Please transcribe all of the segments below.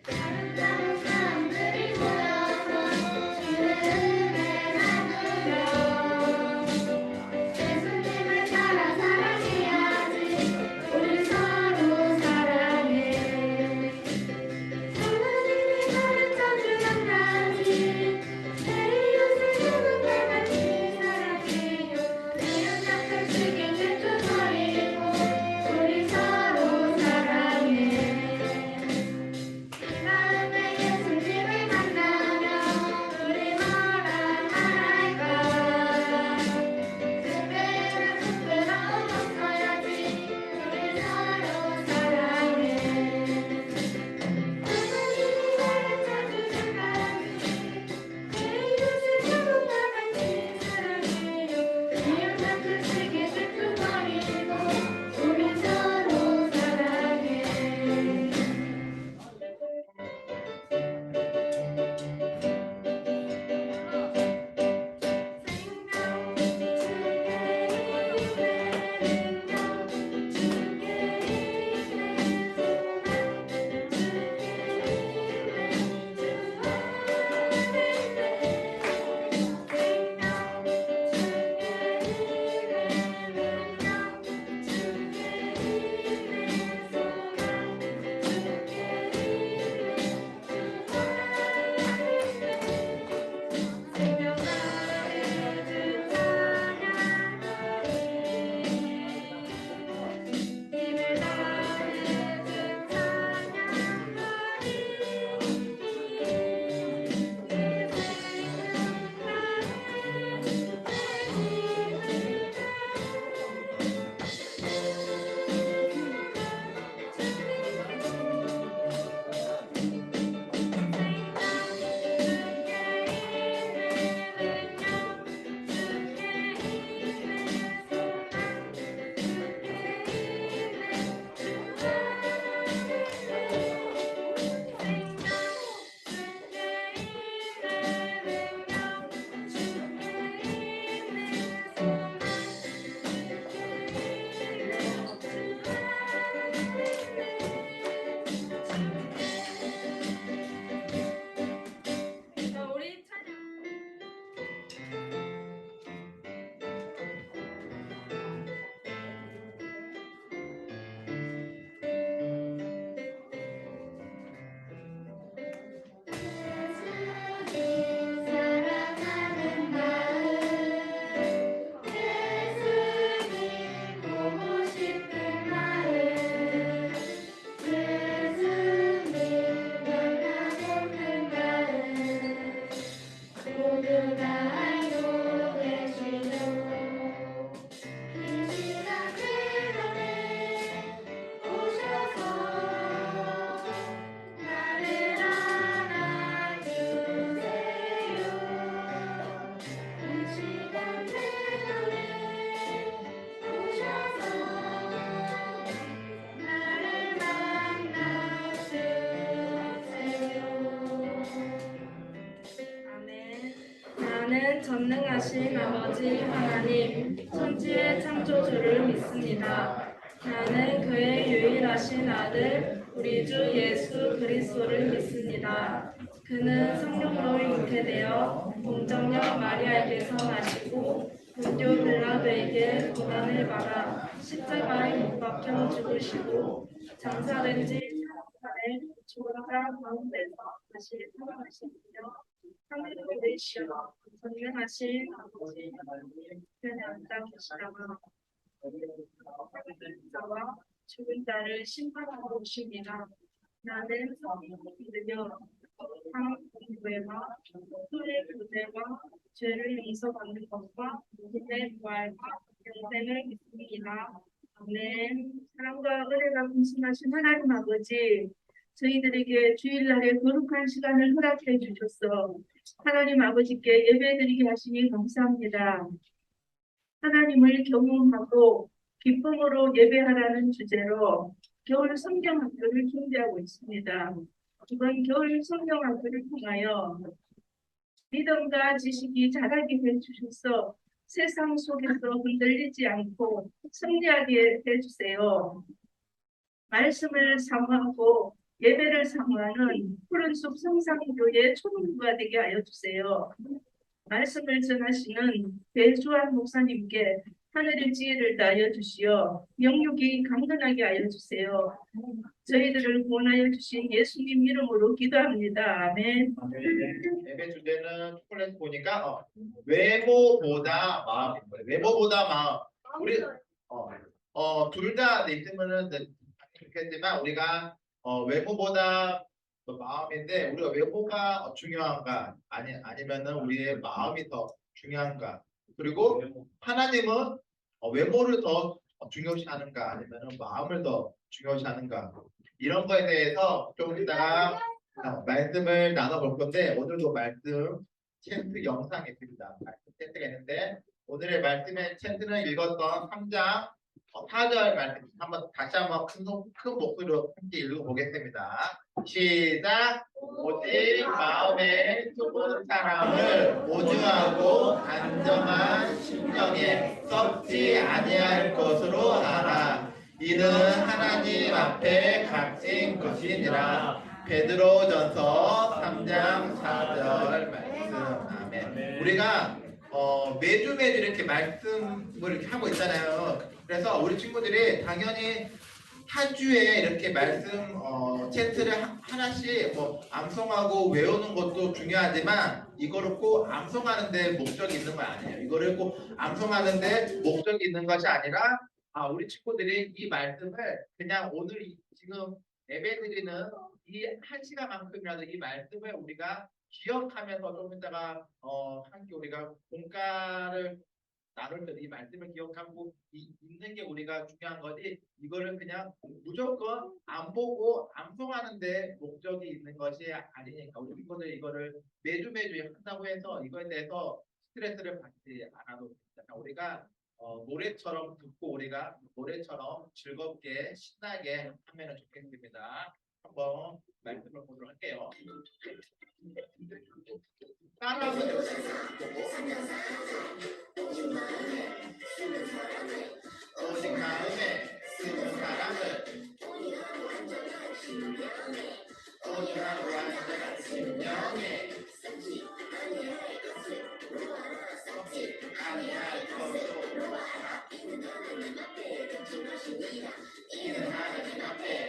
아름다운 사람들이 모여서 주의 은혜를 나누며 예수님을 따라 사랑해야지. 우리 서로 사랑해. 하나님이 가르쳐준 한 가지, 내 이웃을 누군가 같이 사랑해요. 이웃 약속지kin 내쳐버리고 우리 서로 사랑해. 이 마음에 예수님을 만나면 우리 뭐라 말할까. 특별한 부끄러움 없어야지. 우리 서로 사랑해. 하나님이 가르쳐주신 가지, 내 이웃을 누군가 같이 사랑해요. 이웃 약속지kin 내쳐버리고 우리 서로 사랑해. 우리 찬양. 예수님 사랑하는 마음, 예수님 보고 싶은 마음, 예수님 만나보는 마음, 모두 다 알고 계시죠. 이 시간 내로에 오셔서 나를 안아주세요. 이 시간 내로에 오셔서 나를 만나주세요. 아멘. 나는 전능하신 아버지 하나님, 천지의 창조주를 믿습니다. 나는 그의 유일하신 아들, 우리 주 예수 그리스도를 믿습니다. 그는 성령으로 잉태되어 공정녀 마리아에게서 나시고 본디오 빌라도에게 고난을 받아 십자가에 못 박혀 죽으시고 장사된 지 3일만에 죽은 자 가운데서 다시 살아나시며 하늘로 내시어 전능하신 아버지 하나님 편에 앉아 계시다가 자와 죽은 자를 심판하러 오십니다. 나는 성령을 믿으며 상 공부에와 술의 교제와 죄를 용서받는 것과 믿음의 부활과 영생을 믿습니다. 아멘. 사랑과 은혜가 분신하신 하나님 아버지, 저희들에게 주일날에 거룩한 시간을 허락해 주셔서 하나님 아버지께 예배드리게 하시니 감사합니다. 하나님을 경험하고 기쁨으로 예배하라는 주제로 겨울 성경학교를 준비하고 있습니다. 이번 겨울 성경학교를 통하여 믿음과 지식이 자라게 해주셔서 세상 속에서 흔들리지 않고 승리하게 해주세요. 말씀을 사모하고 예배를 사모하는 푸른숲 성상교회 초등부가 되게 하여 주세요. 말씀을 전하시는 배주환 목사님께 하늘의 지혜를 다하여 주시어 영육이 강건하게 하여 주세요. 저희들을 구원하여 주신 예수님 이름으로 기도합니다. 아멘. 예배 주제는 초콜릿 보니까 외모보다 마음. 외모보다 마음. 우리 둘 다 있으면은 좋겠지만 우리가 외모보다 마음인데 우리가 외모가 중요한가 아니면은 우리의 마음이 더 중요한가. 그리고 하나님은 외모를 더 중요시하는가 아니면은 마음을 더 중요시하는가. 이런 거에 대해서 좀 이따가 말씀을 나눠볼 건데 오늘도 말씀 챈트 영상이 있습니다. 말씀 챈트가 있는데 오늘의 말씀의 챈트는 읽었던 3장 4절 말씀 한번 다시 한번 큰 목소리로 함께 읽어보겠습니다. 시작. 오직 마음에 좁은 사람을 오주하고 안정한 심령에 썩지 아니할 것으로 알아. 이는 하나님 앞에 값진 것이니라. 베드로전서 3장 4절 말씀. 아멘. 우리가 매주 이렇게 말씀을 이렇게 하고 있잖아요. 그래서 우리 친구들이 당연히 한 주에 이렇게 말씀 챈트를 하나씩 뭐 암송하고 외우는 것도 중요하지만 이거를 꼭 암송하는데 목적이 있는 거 아니에요. 이거를 꼭 암송하는데 목적이 있는 것이 아니라 우리 친구들이 이 말씀을 그냥 오늘 지금 예배 드리는 이 한 시간만큼이라도 이 말씀을 우리가 기억하면서 좀 이따가 함께 우리가 공과를 나눌 때 이 말씀을 기억하고 읽는 게 우리가 중요한 거지 이거를 그냥 무조건 안 보고 암송하는데 목적이 있는 것이 아니니까 우리 친구들 이거를 매주 한다고 해서 이거에 대해서 스트레스를 받지 않아도 됩니다. 우리가 노래처럼 듣고 우리가 노래처럼 즐겁게 신나게 하면 좋겠습니다. 한번 말씀을 보도록 할게요. 따라하면 오직 마음에 쓰는 사람을 온유하고 안전한 심령에 썩지 아니할 것으로 알아. 이는 하나님 앞에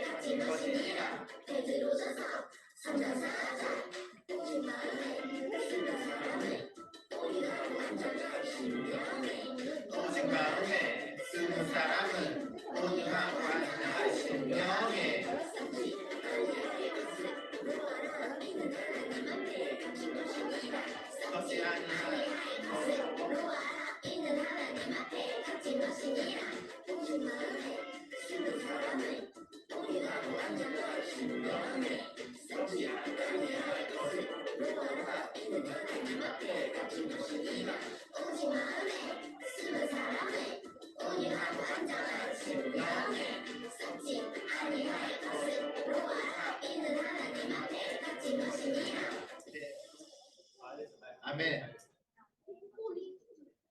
갇힌 것이니라. 베드로전서 3장 4절. 오직 마음에 쓰는 사람을 온유하고 안전한 심령에 오직 마음에 쓰는 사람은 온유하고 안전한 심령에 썩지 아니할 것으로 알아. 이는 하나님 앞에 갇힌 것이니라. 오직 마음에 쓰는 사람은 온유하고 안전한 심령에 썩지 아니할 것으로 알아. 이는 하나님 앞에 갇힌 것이니라. 오직 마음에 쓰는 사람은 온유하고 안전한 심령에 썩지 아니할 것으로 알아. 이는 하나님 앞에 갇힌 것이니라. 아멘.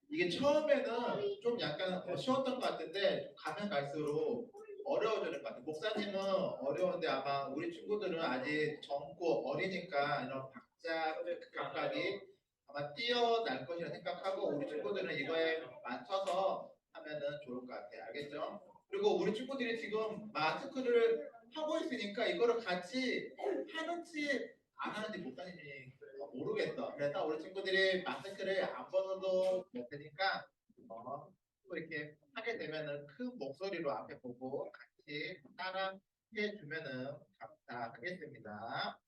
이게 처음에는 좀 약간 쉬웠던 것 같은데 가면 갈수록 어려워지는 것 같아요. 목사님은 어려운데 아마 우리 친구들은 아직 젊고 어리니까 이런 박자 감각이 아마 뛰어날 것이라 생각하고 우리 친구들은 이거에 맞춰서 하면은 좋을 것 같아요. 알겠죠? 그리고 우리 친구들이 지금 마스크를 하고 있으니까 이거를 같이 하는지 안 하는지 목사님이 모르겠어. 그래서 우리 친구들이 마스크를 안 벗어도 못 되니까 또 이렇게 하게 되면은 큰 목소리로 앞에 보고 같이 따라 해주면은 감사하겠습니다.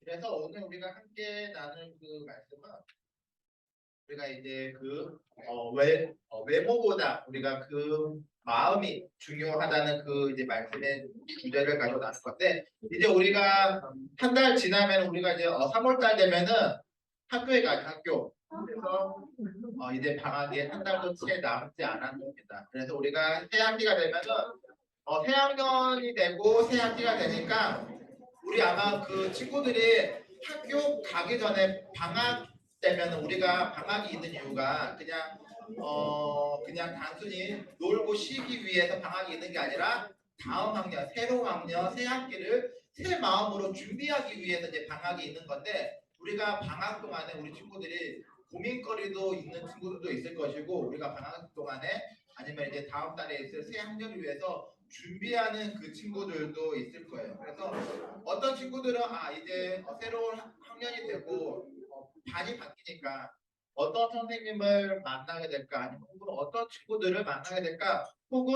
그래서 오늘 우리가 함께 나눌 그 말씀은 우리가 이제 외모보다 우리가 그 마음이 중요하다는 그 이제 말씀의 주제를 가지고 나눌 건데 이제 우리가 한 달 지나면 우리가 이제 3월달 되면은 학교에 가죠. 학교. 그래서 이제 방학이 한 달도 채 남지 않았습니다. 그래서 우리가 새 학기가 되면은 새 학년이 되고 새 학기가 되니까 우리 아마 그 친구들이 학교 가기 전에 방학 때면 우리가 방학이 있는 이유가 그냥 단순히 놀고 쉬기 위해서 방학이 있는 게 아니라 다음 학년, 새로운 학년, 새 학기를 새 마음으로 준비하기 위해서 이제 방학이 있는 건데 우리가 방학 동안에 우리 친구들이 고민거리도 있는 친구들도 있을 것이고 우리가 방학 동안에 아니면 이제 다음 달에 있을 새 학년을 위해서 준비하는 그 친구들도 있을 거예요. 그래서 어떤 친구들은 이제 새로운 학년이 되고 반이 바뀌니까 어떤 선생님을 만나게 될까 아니면 혹은 어떤 친구들을 만나게 될까 혹은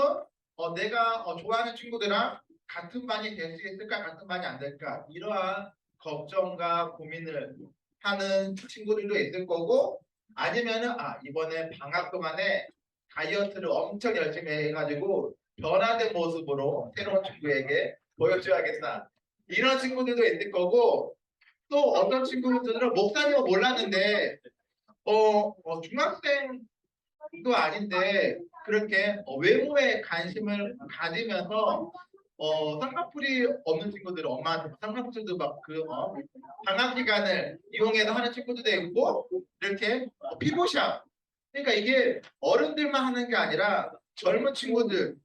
내가 좋아하는 친구들이랑 같은 반이 될 수 있을까 같은 반이 안 될까 이러한 걱정과 고민을 하는 친구들도 있을 거고 아니면은 이번에 방학 동안에 다이어트를 엄청 열심히 해가지고 변화된 모습으로 새로운 친구에게 보여줘야겠다 이런 친구들도 있을 거고 또 어떤 친구들은 목사님은 몰랐는데 중학생도 아닌데 그렇게 외모에 관심을 가지면서 쌍꺼풀이 없는 친구들은 엄마한테 쌍꺼풀도 막 방학 기간을 이용해서 하는 친구들도 있고 이렇게 피부샵 그러니까 이게 어른들만 하는 게 아니라 젊은 친구들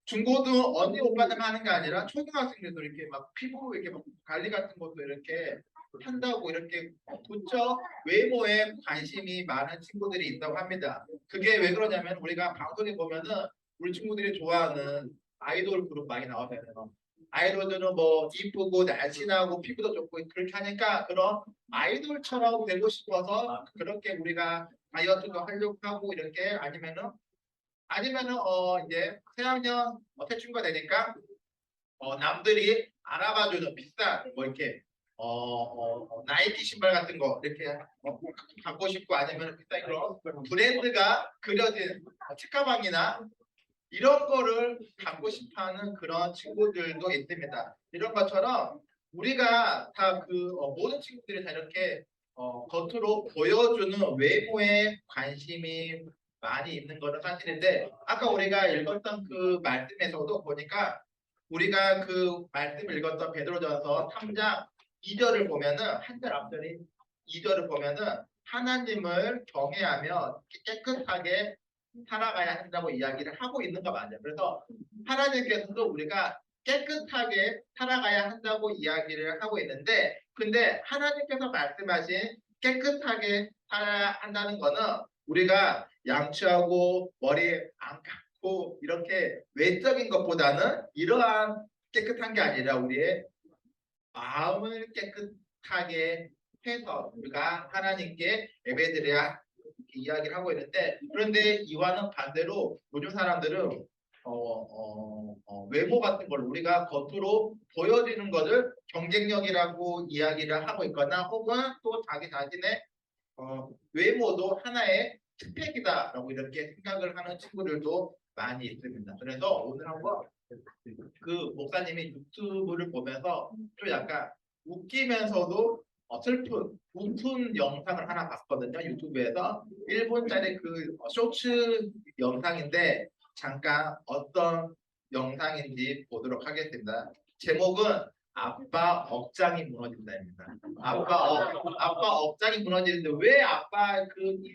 중고등 언니 오빠들만 하는 게 아니라 초등학생들도 이렇게 막 피부 이렇게 막 관리 같은 것도 이렇게 한다고 이렇게 부쩍 외모에 관심이 많은 친구들이 있다고 합니다. 그게 왜 그러냐면 우리가 방송에 보면은 우리 친구들이 좋아하는 아이돌 그룹 많이 나오잖아요. 아이돌들은 뭐 이쁘고 날씬하고 피부도 좋고 그렇게 하니까 그런 아이돌처럼 되고 싶어서 그렇게 우리가 다이어트도 하려고 하고 이렇게 아니면은 이제 새학년 태충가 되니까 남들이 알아봐주는 비싼 뭐 이렇게 나이키 신발 같은 거 이렇게 갖고 싶고 아니면 비싼 그런 브랜드가 그려진 책가방이나 이런 거를 갖고 싶어하는 그런 친구들도 있습니다. 이런 것처럼 우리가 다 모든 친구들이 다 이렇게 겉으로 보여주는 외모에 관심이 많이 있는 거는 사실인데 아까 우리가 읽었던 그 말씀에서도 보니까 우리가 그 말씀 읽었던 베드로전서 3장 2절을 보면은 한 절 앞절이 2절을 보면은 하나님을 경외하며 깨끗하게 살아가야 한다고 이야기를 하고 있는 거 맞아요. 그래서 하나님께서도 우리가 깨끗하게 살아가야 한다고 이야기를 하고 있는데 근데 하나님께서 말씀하신 깨끗하게 살아야 한다는 거는 우리가 양치하고 머리 안 감고 이렇게 외적인 것보다는 이러한 깨끗한 게 아니라 우리의 마음을 깨끗하게 해서 우리가 하나님께 예배드려야 이야기를 하고 있는데 그런데 이와는 반대로 요즘 사람들은 외모 같은 걸 우리가 겉으로 보여지는 것을 경쟁력이라고 이야기를 하고 있거나 혹은 또 자기 자신의 외모도 하나의 스펙이다라고 이렇게 생각을 하는 친구들도 많이 있습니다. 그래서 오늘 한번 그 목사님이 유튜브를 보면서 좀 약간 웃기면서도 슬픈 웃픈 영상을 하나 봤거든요. 유튜브에서 1분짜리 그 쇼츠 영상인데 잠깐 어떤 영상인지 보도록 하겠습니다. 제목은 아빠 억장이 무너진다입니다. 아빠 억장이 무너지는데 왜 아빠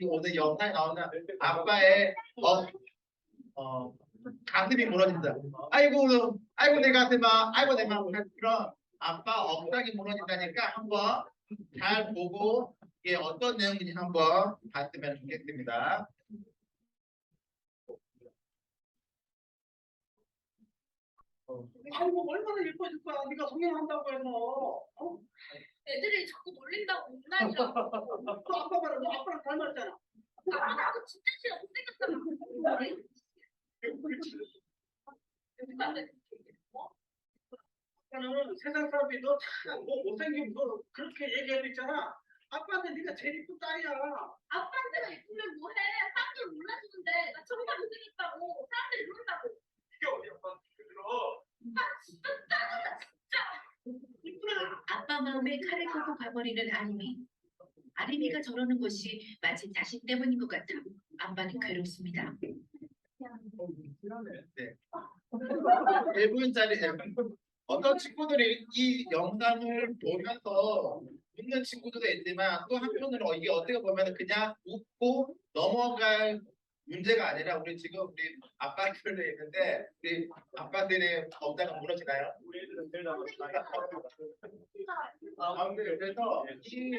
오늘 영상에 나오는 아빠의 가슴이 무너진다. 아이고 내 가슴아, 아이고 내 마음 그런 아빠 억장이 무너진다니까 한번 잘 보고 이게 어떤 내용인지 한번 봤으면 좋겠습니다. 아이고 얼마나 예뻐질 거야. 네가 성형한다고 해서. 애들이 자꾸 놀린다고 온라인이라고. 그 아빠 봐라. 너 아빠랑 닮았잖아. 나도 진짜 싫어. 못생겼잖아. 아빠는 세상 사람들이 너다뭐 못생기면 너 그렇게 얘기해도 있잖아. 아빠한테 네가 제일 이쁜 딸이야. 아빠한테가 예쁘면 뭐해? 사람들 몰라주는데 나 정말 못생겼다고. 사람들이 그런다고. 이게 어디 아빠한테 들어. 아 진짜 짜증나 진짜. 이쁘다. 아빠 마음에 칼을 꽂고 가버리는 아림이. 아림이가 저러는 것이 마치 자신 때문인 것 같아 아빠는 괴롭습니다. 네. 1분짜리 어떤 친구들이 이 영상을 보면서 웃는 친구들도 있지만 또 한편으로 이게 어떻게 보면 그냥 웃고 넘어갈 문제가 아니라 우리 지금 우리 아빠들도 있는데 우리 아빠들의 엄자가 무너지나요? 우리 애들은 제일 나은 아무튼 그래서 이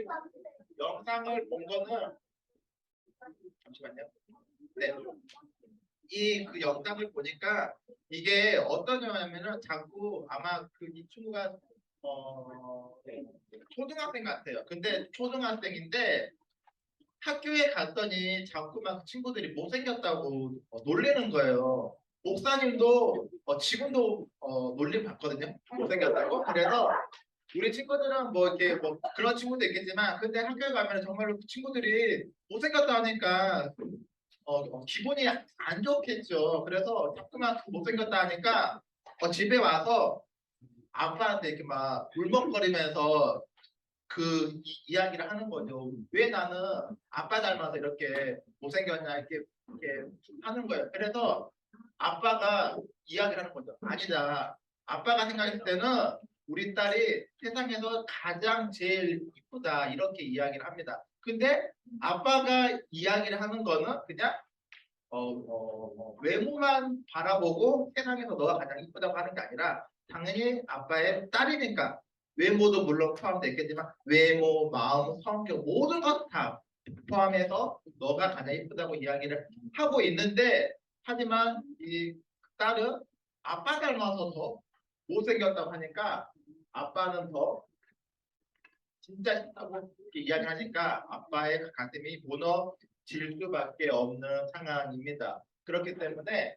영상을 본 거는 잠시만요. 네. 이 그 영상을 보니까 이게 어떤 영화냐면은 자꾸 아마 그 이 친구가 초등학생 같아요. 근데 초등학생인데 학교에 갔더니 자꾸 막 친구들이 못생겼다고 놀리는 거예요. 목사님도 지금도 놀림 받거든요. 못생겼다고. 그래서 우리 친구들은 뭐 이렇게 뭐 그런 친구도 있겠지만 근데 학교에 가면 정말로 그 친구들이 못생겼다 하니까 기분이 안 좋겠죠. 그래서 자꾸만 못생겼다 하니까 집에 와서 아빠한테 이렇게 막 울먹거리면서 그 이야기를 하는 거죠. 왜 나는 아빠 닮아서 이렇게 못생겼냐 이렇게 하는 거예요. 그래서 아빠가 이야기를 하는 거죠. 아니다. 아빠가 생각했을 때는 우리 딸이 세상에서 가장 제일 이쁘다 이렇게 이야기를 합니다. 근데 아빠가 이야기를 하는 거는 그냥 외모만 바라보고 세상에서 너가 가장 이쁘다고 하는 게 아니라 당연히 아빠의 딸이니까 외모도 물론 포함되어 있겠지만 외모, 마음, 성격 모든 것 다 포함해서 너가 가장 이쁘다고 이야기를 하고 있는데 하지만 이 딸은 아빠 닮아서 더 못생겼다고 하니까 아빠는 더 진짜 싫다고 이렇게 이야기하니까 아빠의 가슴이 무너질 수밖에 없는 상황입니다. 그렇기 때문에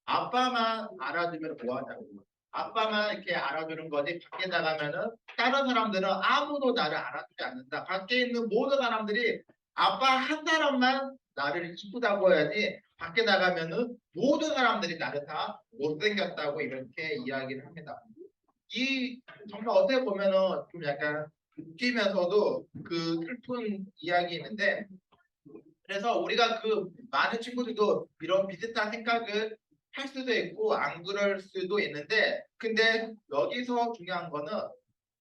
아빠만 알아주면 뭐하냐고. 아빠만 이렇게 알아주는 거지 밖에 나가면은 다른 사람들은 아무도 나를 알아주지 않는다. 밖에 있는 모든 사람들이 아빠 한 사람만 나를 이쁘다고 해야지 밖에 나가면은 모든 사람들이 나를 다 못생겼다고 이렇게 이야기를 합니다. 이 정말 어떻게 보면은 좀 약간 웃기면서도 그 슬픈 이야기인데 그래서 우리가 그 많은 친구들도 이런 비슷한 생각을 할 수도 있고 안 그럴 수도 있는데 근데 여기서 중요한 거는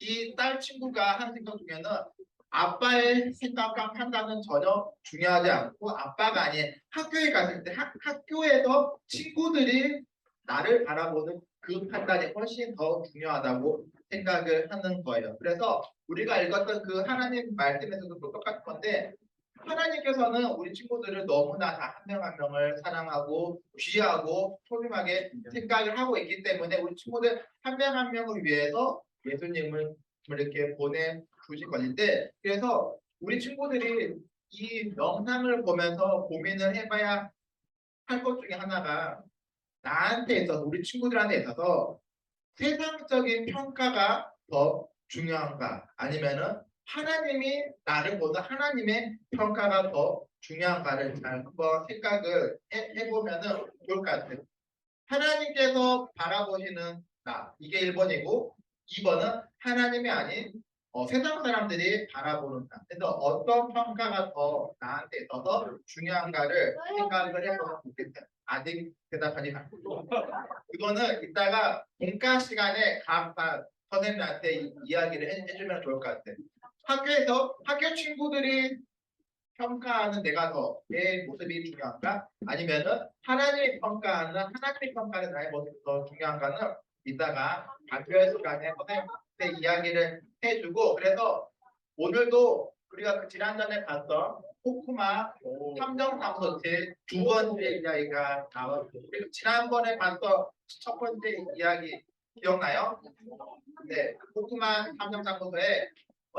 이 딸 친구가 하는 생각 중에는 아빠의 생각과 판단은 전혀 중요하지 않고 아빠가 아닌 학교에 갔을 때 학교에서 친구들이 나를 바라보는 그 판단이 훨씬 더 중요하다고 생각을 하는 거예요. 그래서 우리가 읽었던 그 하나님 말씀에서도 똑같은 건데 하나님께서는 우리 친구들을 너무나 다 한 명 한 명을 사랑하고 귀하고 소중하게 생각을 하고 있기 때문에 우리 친구들 한 명 한 명을 위해서 예수님을 이렇게 보내주신 것인데 그래서 우리 친구들이 이 영상을 보면서 고민을 해봐야 할 것 중에 하나가 나한테 있어서 우리 친구들한테 있어서 세상적인 평가가 더 중요한가 아니면은 하나님이 나를 보는 하나님의 평가가 더 중요한가를 잘 한번 생각을 해보면은 좋을 것 같아요. 하나님께서 바라보시는 나 이게 1번이고 2번은 하나님이 아닌 세상 사람들이 바라보는 나. 그래서 어떤 평가가 더 나한테 있어서 중요한가를 생각을 해보면 좋겠어요. 아직 대답하지 않고 이거는 이따가 본과 시간에 각 선생님한테 이야기를 해주면 좋을 것 같아요. 학교에서 학교 친구들이 평가하는 내가 더 내 모습이 중요한가? 아니면은 하나님이 평가하는 하나님이 평가하는 나의 모습이 더 중요한가는 이따가 발표 시간에 선생님한테 이야기를 해주고 그래서 오늘도 우리가 그 지난번에 봤던 코쿠마 함정사무소 제2 번째 이야기가 나왔고 그리고 지난번에 봤던 첫 번째 이야기 기억나요? 네, 코쿠마 함정사무소에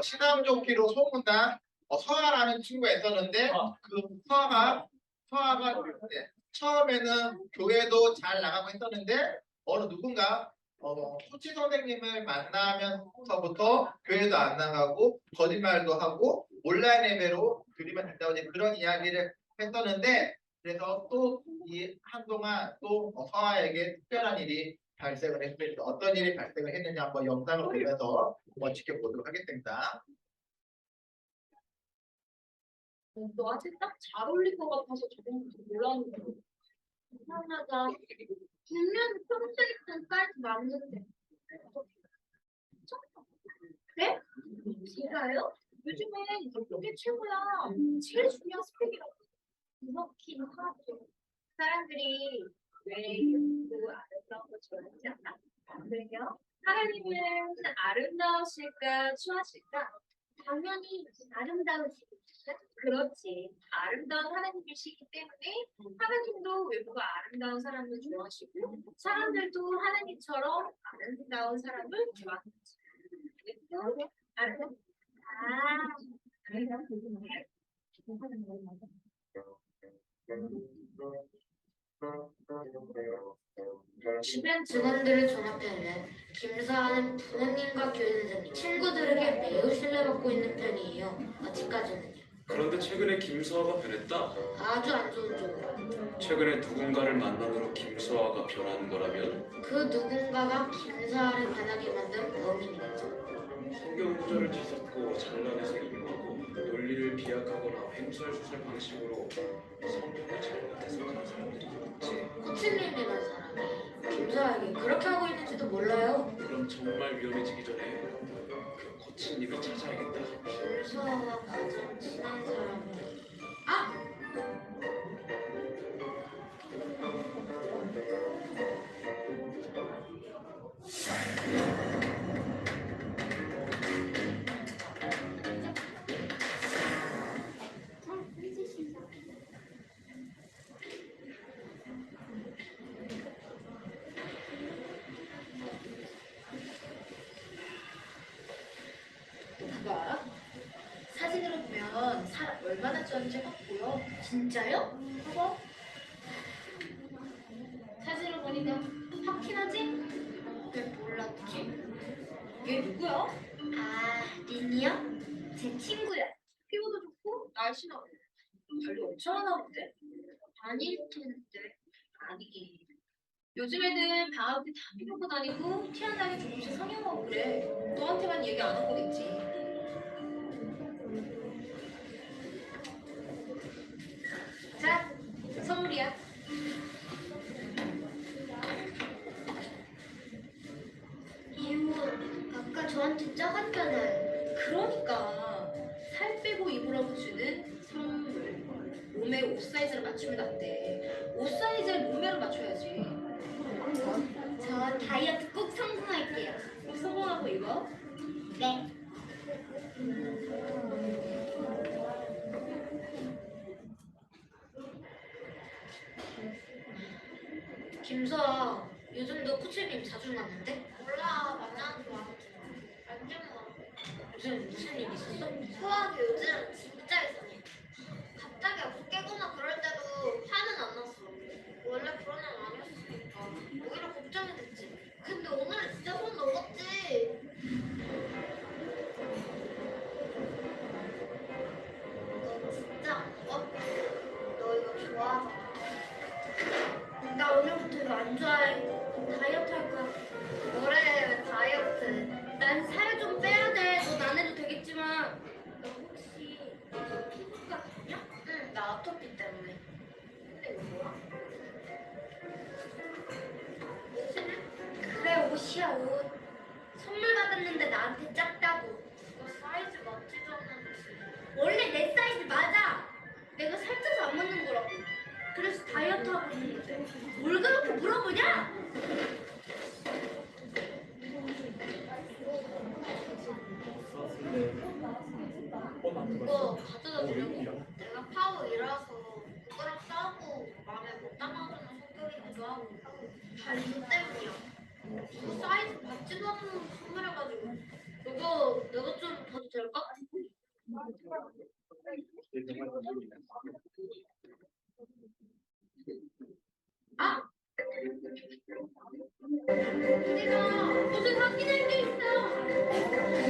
신앙 좋기로 소문난 서아라는 친구가 있었는데 그 서아가 네, 처음에는 교회도 잘 나가고 있었는데 어느 누군가 수치 선생님을 만나면서부터 교회도 안 나가고 거짓말도 하고 온라인 예배로 드리면 된다고 이제 그런 이야기를 했었는데 그래서 또 이 한동안 또 서아에게 특별한 일이 발생을 했습니다. 어떤 일이 발생을 했느냐 한번 영상을 보면서 한번 지켜보도록 하겠습니다. 너한테 딱 잘 어울릴 것 같아서 저번부터 몰랐는데. 이상하다. 분명히 평소에 있던 사이즈 맞는데. 네? 제가요? 요즘엔 이게 최고야. 제일 중요한 스펙이라고. 그렇긴 하죠. 사람들이 왜 예쁘고 아름다운 걸 좋아하지 않나? 왜요? 하나님은 아름다우실까 추하실까? 당연히 아름다우시죠. 그렇지. 아름다운 하나님이시기 때문에 하나님도 외모가 아름다운 사람을 좋아하시고 사람들도 하나님처럼 아름다운 사람을 좋아하지. 아름다운 주변 직원들을 종합하면 김서아는 부모님과 교수님, 친구들에게 매우 신뢰받고 있는 편이에요. 아직까지는요. 그런데 최근에 김수아가 변했다. 아주 안 좋은 쪽으로. 최근에 누군가를 만남으로 김수아가 변한 거라면 그 누군가가 김서아를 변하게 만든 범인이죠. 성경 구절을 뒤섞고 잘라내서 인용하고 논리를 비약하거나 횡설수설 방식으로 성경을 잘못 해석하는 사람들이 있지. 코치님이라는 사람이 김서아에게 그렇게 하고 있는지도 몰라요. 그럼 정말 위험해지기 전에 그 코치님을 찾아야겠다. 김서아와 가장 친한 사람은 아! 그거 알아? 사진으로 보면 사람 얼마나 쪘는지 확 보여. 진짜요? 봐봐. 사진으로 보니까 확 티나지? 왜 몰랐지? 얘 누구야? 아, 린이요? 제 친구요. 피부도 좋고 날씬하고 관리 엄청 하나 본데? 아닐 텐데. 아니 요즘 애들 방학 때 다 피부고 다니고 티 안 나게 조금씩 성형하고 그래. 너한테만 얘기 안 한 거겠지. 자, 선물이야. 이 옷 아까 저한테 작았잖아요. 그러니까 살 빼고 입으라고 주는 선물. 몸에 옷 사이즈를 맞추면 안 돼. 옷 사이즈를 몸매로 맞춰야지. 저 다이어트 꼭 성공할게요. 꼭 성공하고 입어. 네. 김서아, 요즘 너 코치님 자주 만난대? 몰라, 만나는 거 알지 마. 요즘 무슨 일 있었어? 수학이 요즘 진짜 이상해. 갑자기 어깨 깨거나 그럴 때도 화는 안 났어. 원래 그런 애는 아니었으니까 오히려 걱정이 됐지. 근데 오늘은 진짜 손 넘었지. 너 진짜 너 이거 좋아하잖아. 나 오늘부터 이거 안 좋아해. 다이어트 할 거야. 뭐래, 왜 다이어트? 난 살 좀 빼야 돼. 넌 안 해도 되겠지만. 너 혹시 피부과 다냐? 응, 나 아토피 때문에. 근데 이거 뭐야? 옷이네? 그래, 옷이야, 옷. 선물 받았는데 나한테 작다고. 그거 사이즈 맞지도 않았지. 원래 내 사이즈 맞아. 내가 살쪄서 안 맞는 거라고. 그래서 다이어트 하고 있는 건데 뭘 그렇게 물어보냐? 그거 가져다 주려고. 내가 파워이라서 그거랑 싸우고 마음에 못 담아주는 성격이기도 하고 다 이거 때문이야. 이거 사이즈 맞지도 않는 거 선물해가지고 이거 내가 좀 봐도 될까? 아! 우리가 무슨 확인할 게 있어.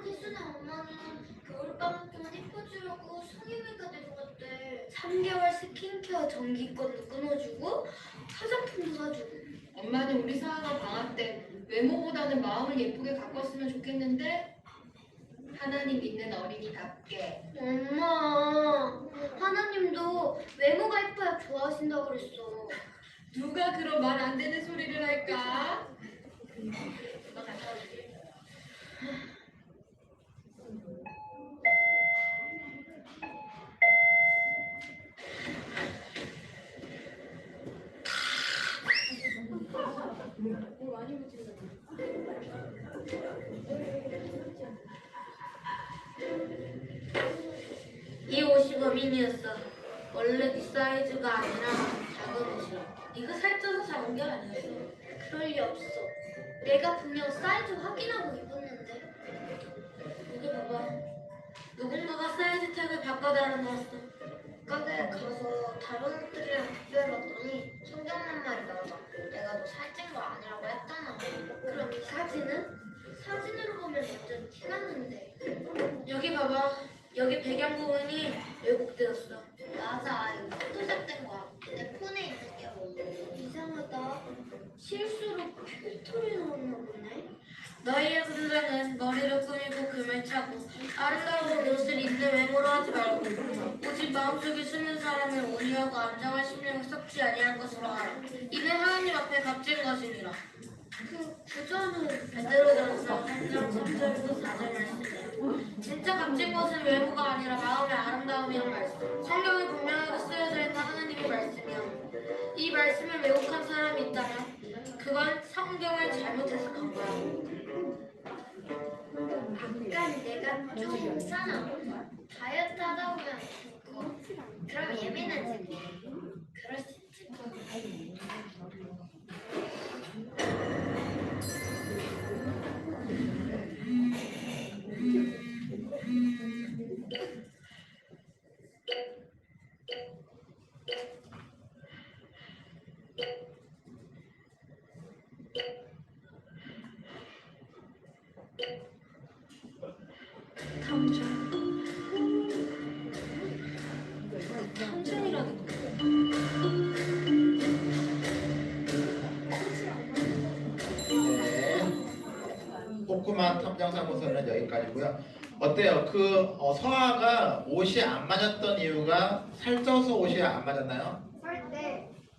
희순아 엄마는 겨울방학 동안 예뻐지려고 성형외과 데려갔대. 3개월 스킨케어 정기권도 끊어주고 화장품도 사주고. 엄마는 우리 사아가 방학 때 외모보다는 마음을 예쁘게 가꿨으면 좋겠는데 하나님 믿는 어린이답게. 엄마, 하나님도 외모가 예뻐야 좋아하신다고 그랬어. 누가 그런 말 안 되는 소리를 할까? 너 갔다 올게. 이 옷이 범인이었어. 원래 네 사이즈가 아니라 작은 옷이야. 네가 살쪄서 작은 게 아니었어. 그럴 리 없어. 내가 분명 사이즈 확인하고 입었는데. 여기 봐봐. 누군가가 사이즈 택을 바꿔 달아놨어. 가게에 가서 다른 옷들이랑 비교해봤더니 성경만 말이 맞아. 내가 너 살찐 거 아니라고 했잖아. 그럼 이 사진은? 사진으로 보면 완전 티났는데. 여기 봐봐. 여기 배경 부분이 왜곡되었어. 맞아. 이거 포토샵된 거야. 내 폰에 있는 게 뭐. 이상하다. 실수로 필터를 넣었나 보네. 너희의 군대는 머리를 꾸미고 금을 차고 아름다운 옷을 입는 외모로 하지 말고 오직 마음속에 숨은 사람을 온유하고 안정한 심령을 썩지 아니한 것으로 알아. 이는 하나님 앞에 값진 것이니라. 그 구절은 베드로전서 3장 3절부터 4절 말씀이에요. 진짜 값진 것은 외모가 아니라 마음의 아름다움이란 말씀. 성경에 분명하게 쓰여져 있는 하나님의 말씀이요. 이 말씀을 왜곡한 사람이 있다면 그건 성경을 잘못 해석한 거야. 아까 내가 좀 괜찮아. 다이어트 하다 보면 그럼 예민해지고 그럴 수 있지. 삼촌이라는 네. 코코마 탐정사무소는 여기까지고요. 어때요? 서아가 옷이 안 맞았던 이유가 살쪄서 옷이 안 맞았나요?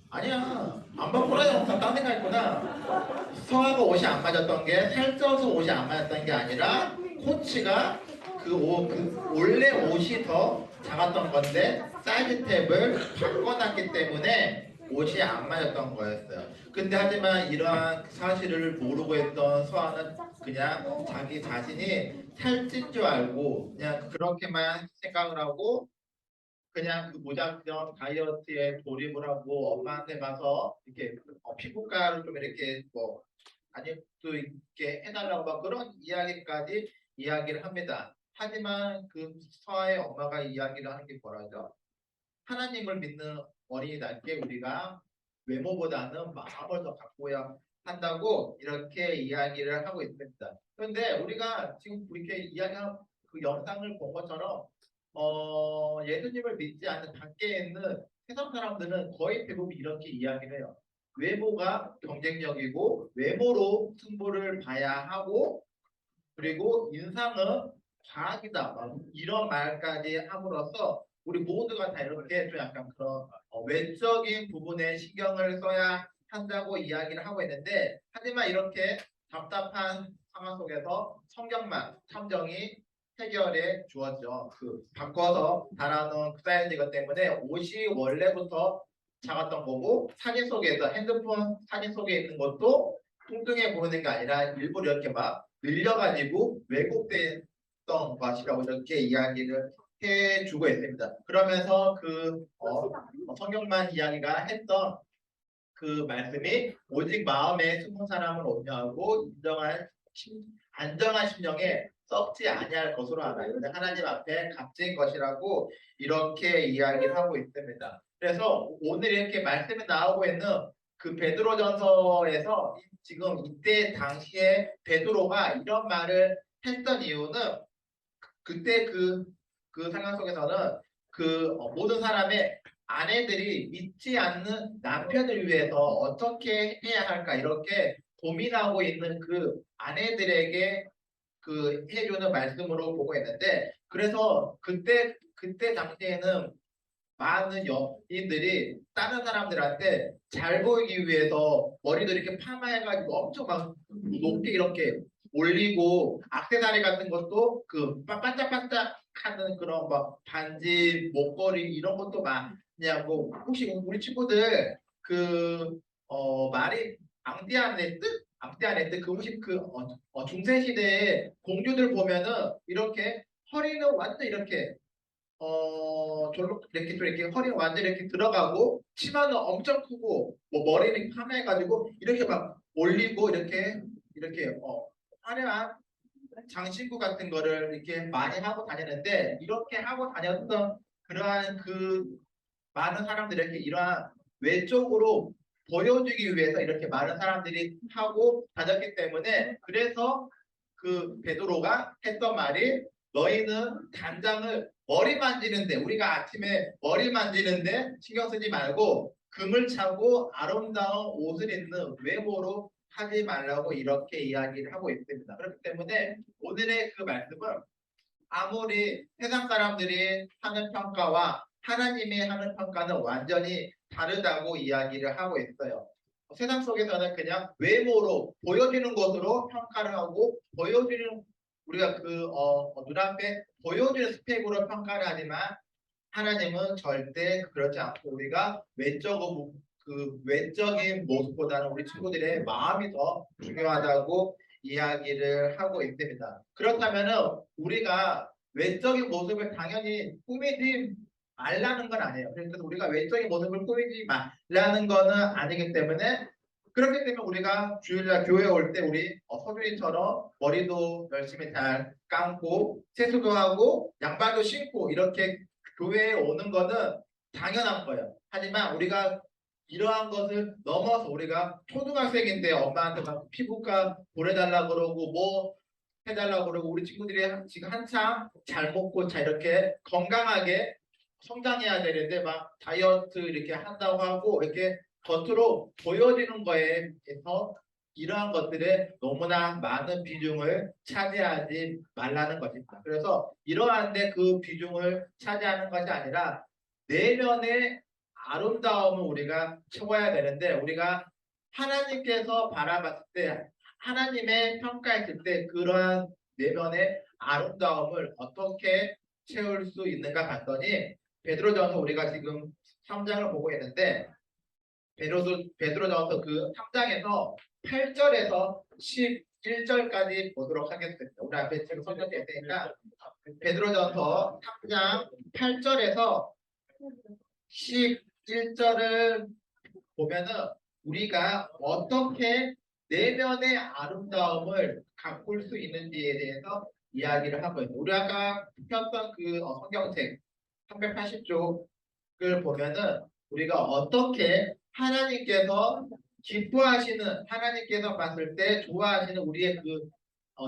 아니야. 안 바꾸라. 딴 생각했구나. 서아가 옷이 안 맞았던 게 살쪄서 옷이 안 맞았던 게 아니라 코치가 원래 옷이 더 작았던 건데 사이즈 탭을 바꿔놨기 때문에 옷이 안 맞았던 거였어요. 근데 하지만 이러한 사실을 모르고 있던 서아는 그냥 자기 자신이 살찐 줄 알고 그냥 그렇게만 생각을 하고 그냥 그 무작정 다이어트에 돌입을 하고 엄마한테 가서 이렇게 피부과를 좀 이렇게 뭐 안입도 있게 해달라고 막 그런 이야기까지 이야기를 합니다. 하지만 그 서아의 엄마가 이야기를 하는 게 뭐라죠? 하나님을 믿는 어린이답게 우리가 외모보다는 마음을 더 갖고야 한다고 이렇게 이야기를 하고 있습니다. 그런데 우리가 지금 이렇게 이야기한 그 영상을 본 것처럼 예수님을 믿지 않는 밖에 있는 세상 사람들은 거의 대부분 이렇게 이야기를 해요. 외모가 경쟁력이고 외모로 승부를 봐야 하고 그리고 인상은 과학이다. 막 이런 말까지 함으로써 우리 모두가 다 이렇게 좀 약간 그런 외적인 부분에 신경을 써야 한다고 이야기를 하고 있는데 하지만 이렇게 답답한 상황 속에서 성경만 탐정이 해결해 주었죠. 바꿔서 달아놓은 그 사이즈이기 때문에 옷이 원래부터 작았던 거고 사진 속에서 핸드폰 사진 속에 있는 것도 뚱뚱해 보이는 게 아니라 일부러 이렇게 막 늘려가지고 왜곡됐던 것이라고 이렇게 이야기를 해주고 있습니다. 그러면서 성경만 이야기가 했던 그 말씀이 오직 마음에 숨은 사람을 온유하고 안정한 심령에 썩지 아니할 것으로 알아. 하나님 앞에 값진 것이라고 이렇게 이야기를 하고 있습니다. 그래서 오늘 이렇게 말씀이 나오고 있는 그 베드로전서에서 지금 이때 당시에 베드로가 이런 말을 했던 이유는 그때 그 상황 속에서는 모든 사람의 아내들이 믿지 않는 남편을 위해서 어떻게 해야 할까 이렇게 고민하고 있는 그 아내들에게 해주는 말씀으로 보고 있는데 그래서 그때 당시에는 많은 연인들이 다른 사람들한테 잘 보이기 위해서 머리도 이렇게 파마해가지고 엄청 막 높게 이렇게 올리고 액세서리 같은 것도 그 반짝반짝하는 그런 막 반지, 목걸이 이런 것도 많냐고. 혹시 우리 친구들 그 말이 앙띠아네트? 앙띠아네트 그 혹시 그 중세 시대에 공주들 보면은 이렇게 허리는 완전 이렇게 졸로 이렇게 또 이렇게 허리 완전 이렇게 들어가고 치마는 엄청 크고 뭐 머리는 파마해가지고 이렇게 막 올리고 이렇게 화려한 장신구 같은 거를 이렇게 많이 하고 다녔는데 이렇게 하고 다녔던 그러한 그 많은 사람들에게 이러한 외적으로 보여주기 위해서 이렇게 많은 사람들이 하고 다녔기 때문에 그래서 그 베드로가 했던 말이 너희는 단장을 머리 만지는데 우리가 아침에 머리 만지는데 신경 쓰지 말고 금을 차고 아름다운 옷을 입는 외모로 하지 말라고 이렇게 이야기를 하고 있습니다. 그렇기 때문에 오늘의 그 말씀은 아무리 세상 사람들이 하는 평가와 하나님이 하는 평가는 완전히 다르다고 이야기를 하고 있어요. 세상 속에서는 그냥 외모로 보여지는 것으로 평가를 하고 보여지는 우리가 그 눈앞에 보여지는 스펙으로 평가를 하지만 하나님은 절대 그렇지 않고 우리가 외적인 모습보다는 우리 친구들의 마음이 더 중요하다고 이야기를 하고 있습니다. 그렇다면은 우리가 외적인 모습을 당연히 꾸미지 말라는 건 아니에요. 그래서 우리가 외적인 모습을 꾸미지 말라는 거는 아니기 때문에 그렇기 때문에 우리가 주일날 교회 올 때 우리 서준이처럼 머리도 열심히 잘 감고 세수도 하고 양말도 신고 이렇게 교회에 오는 거는 당연한 거예요. 하지만 우리가 이러한 것을 넘어서 우리가 초등학생인데 엄마한테 막 피부과 보내달라 그러고 뭐 해달라 그러고 우리 친구들이 지금 한창 잘 먹고 잘 이렇게 건강하게 성장해야 되는데 막 다이어트 이렇게 한다고 하고 이렇게 겉으로 보여지는 거에 대해서 이러한 것들에 너무나 많은 비중을 차지하지 말라는 것입니다. 그래서 이러한데 그 비중을 차지하는 것이 아니라 내면의 아름다움을 우리가 채워야 되는데 우리가 하나님께서 바라봤을 때 하나님의 평가했을 때 그러한 내면의 아름다움을 어떻게 채울 수 있는가 봤더니 베드로전서 우리가 지금 3장을 보고 있는데 베드로전서 그 3장에서 8절에서 11절까지 보도록 하겠습니다. 우리 앞에 지금 성경이 있으니까 베드로전서 3장 8절에서 11절을 보면은 우리가 어떻게 내면의 아름다움을 가꿀 수 있는지에 대해서 이야기를 하고 있습니다. 우리 아까 폈던 그 성경책 380쪽을 보면은 우리가 어떻게 하나님께서 기뻐하시는 하나님께서 봤을 때 좋아하시는 우리의 그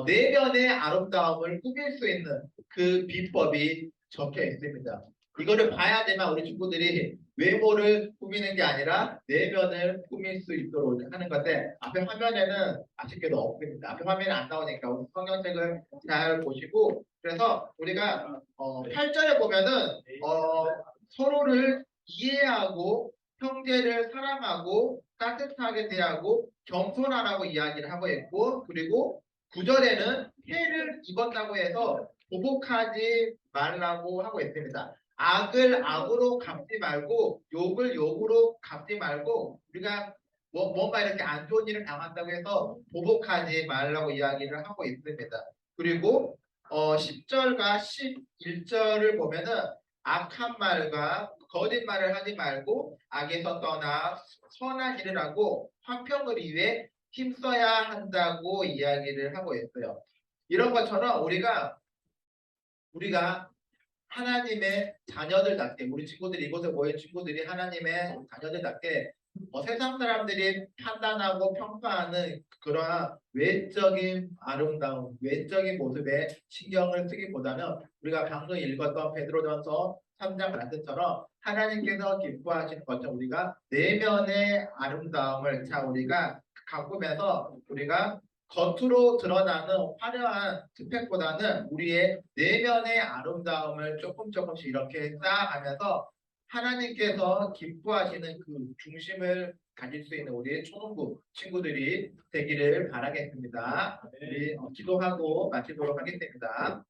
내면의 아름다움을 꾸밀 수 있는 그 비법이 적혀 있습니다. 이거를 봐야지만 우리 친구들이 외모를 꾸미는 게 아니라 내면을 꾸밀 수 있도록 하는 건데 앞에 화면에는 아쉽게도 없습니다. 앞에 화면이 안 나오니까 우리 성경책을 잘 보시고 그래서 우리가 8절에 보면은 서로를 이해하고 형제를 사랑하고 따뜻하게 대하고 겸손하라고 이야기를 하고 있고 그리고 9절에는 해를 입었다고 해서 보복하지 말라고 하고 있습니다. 악을 악으로 갚지 말고 욕을 욕으로 갚지 말고 우리가 뭔가 이렇게 안 좋은 일을 당한다고 해서 보복하지 말라고 이야기를 하고 있습니다. 그리고 10절과 11절을 보면은 악한 말과 거짓말을 하지 말고 악에서 떠나 선한 일을 하고 화평을 위해 힘써야 한다고 이야기를 하고 있어요. 이런 것처럼 우리가 하나님의 자녀들답게 우리 친구들이 이곳에 모인 친구들이 하나님의 자녀들답게 세상 사람들이 판단하고 평가하는 그러한 외적인 아름다움, 외적인 모습에 신경을 쓰기보다는 우리가 방금 읽었던 베드로전서 3장 말씀처럼 하나님께서 기뻐하시는 것처럼 우리가 내면의 아름다움을 우리가 가꾸면서 우리가 겉으로 드러나는 화려한 스펙보다는 우리의 내면의 아름다움을 조금씩 이렇게 쌓아가면서 하나님께서 기뻐하시는 그 중심을 가질 수 있는 우리 초등부 친구들이 되기를 바라겠습니다. 우리 기도하고 마치도록 하겠습니다.